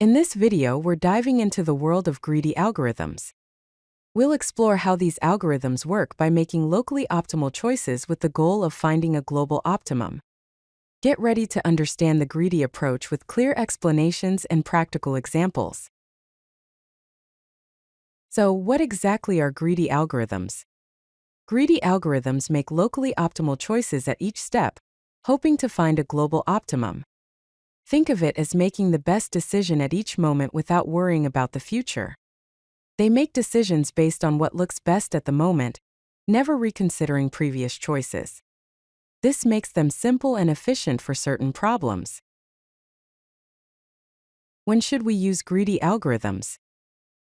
In this video, we're diving into the world of greedy algorithms. We'll explore how these algorithms work by making locally optimal choices with the goal of finding a global optimum. Get ready to understand the greedy approach with clear explanations and practical examples. So, what exactly are greedy algorithms? Greedy algorithms make locally optimal choices at each step, hoping to find a global optimum. Think of it as making the best decision at each moment without worrying about the future. They make decisions based on what looks best at the moment, never reconsidering previous choices. This makes them simple and efficient for certain problems. When should we use greedy algorithms?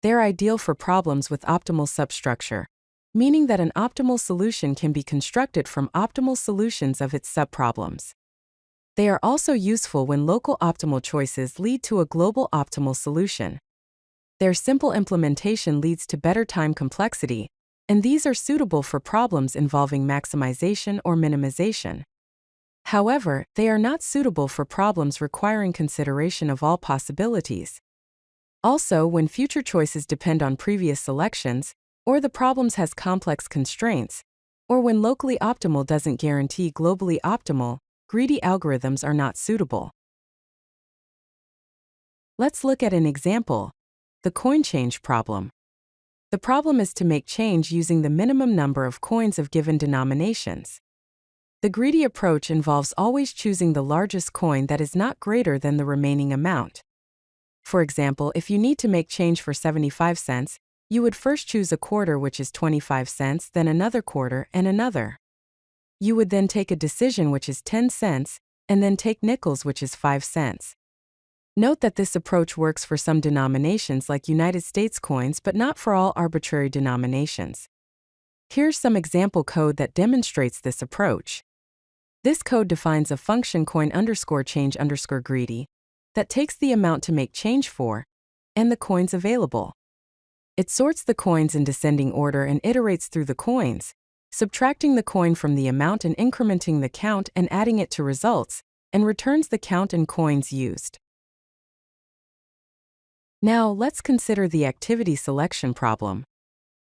They're ideal for problems with optimal substructure, meaning that an optimal solution can be constructed from optimal solutions of its subproblems. They are also useful when local optimal choices lead to a global optimal solution. Their simple implementation leads to better time complexity, and these are suitable for problems involving maximization or minimization. However, they are not suitable for problems requiring consideration of all possibilities. Also, when future choices depend on previous selections, or the problem has complex constraints, or when locally optimal doesn't guarantee globally optimal, greedy algorithms are not suitable. Let's look at an example: the coin change problem. The problem is to make change using the minimum number of coins of given denominations. The greedy approach involves always choosing the largest coin that is not greater than the remaining amount. For example, if you need to make change for 75 cents, you would first choose a quarter, which is 25 cents, then another quarter, and another. You would then take a decision, which is 10 cents, and then take nickels, which is 5 cents. Note that this approach works for some denominations like United States coins, but not for all arbitrary denominations. Here's some example code that demonstrates this approach. This code defines a function coin_change_greedy that takes the amount to make change for and the coins available. It sorts the coins in descending order and iterates through the coins, subtracting the coin from the amount and incrementing the count and adding it to results, and returns the count and coins used. Now, let's consider the activity selection problem.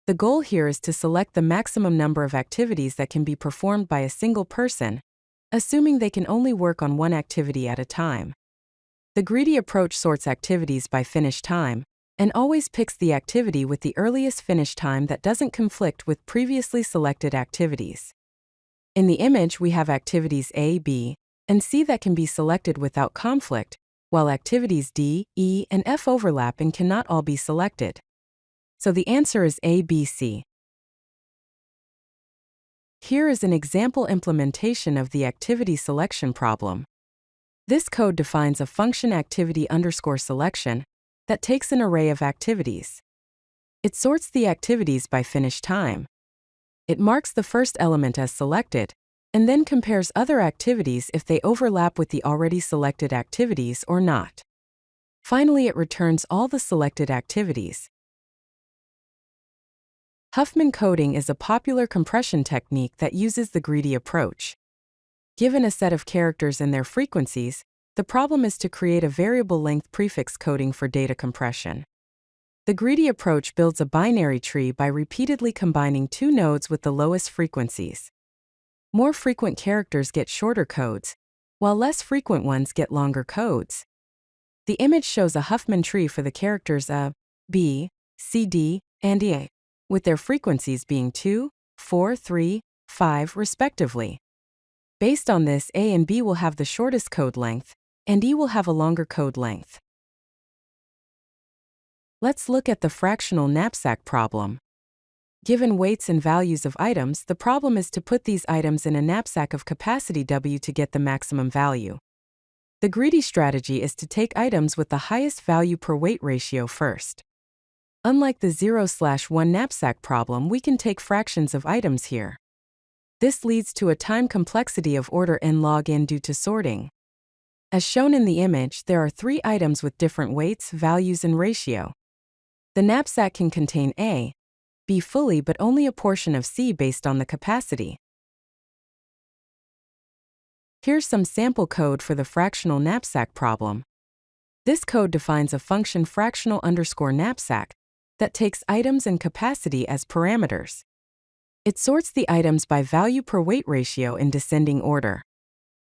The goal here is to select the maximum number of activities that can be performed by a single person, assuming they can only work on one activity at a time. The greedy approach sorts activities by finish time, and always picks the activity with the earliest finish time that doesn't conflict with previously selected activities. In the image, we have activities A, B, and C that can be selected without conflict, while activities D, E, and F overlap and cannot all be selected. So the answer is A, B, C. Here is an example implementation of the activity selection problem. This code defines a function activity_selection that takes an array of activities. It sorts the activities by finish time. It marks the first element as selected, and then compares other activities if they overlap with the already selected activities or not. Finally, it returns all the selected activities. Huffman coding is a popular compression technique that uses the greedy approach. Given a set of characters and their frequencies, the problem is to create a variable length prefix coding for data compression. The greedy approach builds a binary tree by repeatedly combining two nodes with the lowest frequencies. More frequent characters get shorter codes, while less frequent ones get longer codes. The image shows a Huffman tree for the characters A, B, C, D, and E, with their frequencies being 2, 4, 3, 5, respectively. Based on this, A and B will have the shortest code length, and E will have a longer code length. Let's look at the fractional knapsack problem. Given weights and values of items, the problem is to put these items in a knapsack of capacity W to get the maximum value. The greedy strategy is to take items with the highest value per weight ratio first. Unlike the 0/1 knapsack problem, we can take fractions of items here. This leads to a time complexity of order n log n due to sorting. As shown in the image, there are 3 items with different weights, values, and ratio. The knapsack can contain A, B fully but only a portion of C based on the capacity. Here's some sample code for the fractional knapsack problem. This code defines a function fractional_knapsack that takes items and capacity as parameters. It sorts the items by value per weight ratio in descending order.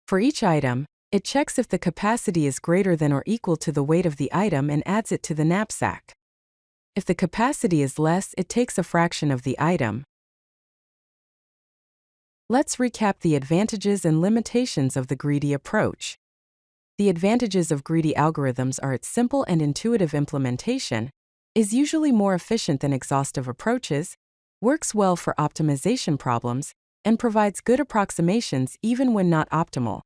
For each item, it checks if the capacity is greater than or equal to the weight of the item and adds it to the knapsack. If the capacity is less, it takes a fraction of the item. Let's recap the advantages and limitations of the greedy approach. The advantages of greedy algorithms are its simple and intuitive implementation, is usually more efficient than exhaustive approaches, works well for optimization problems, and provides good approximations even when not optimal.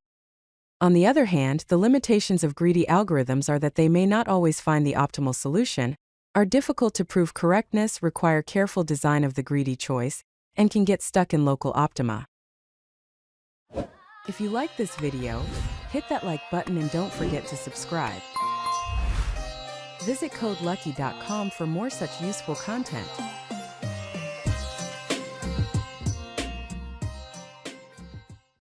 On the other hand, the limitations of greedy algorithms are that they may not always find the optimal solution, are difficult to prove correctness, require careful design of the greedy choice, and can get stuck in local optima. If you like this video, hit that like button and don't forget to subscribe. Visit codelucky.com for more such useful content.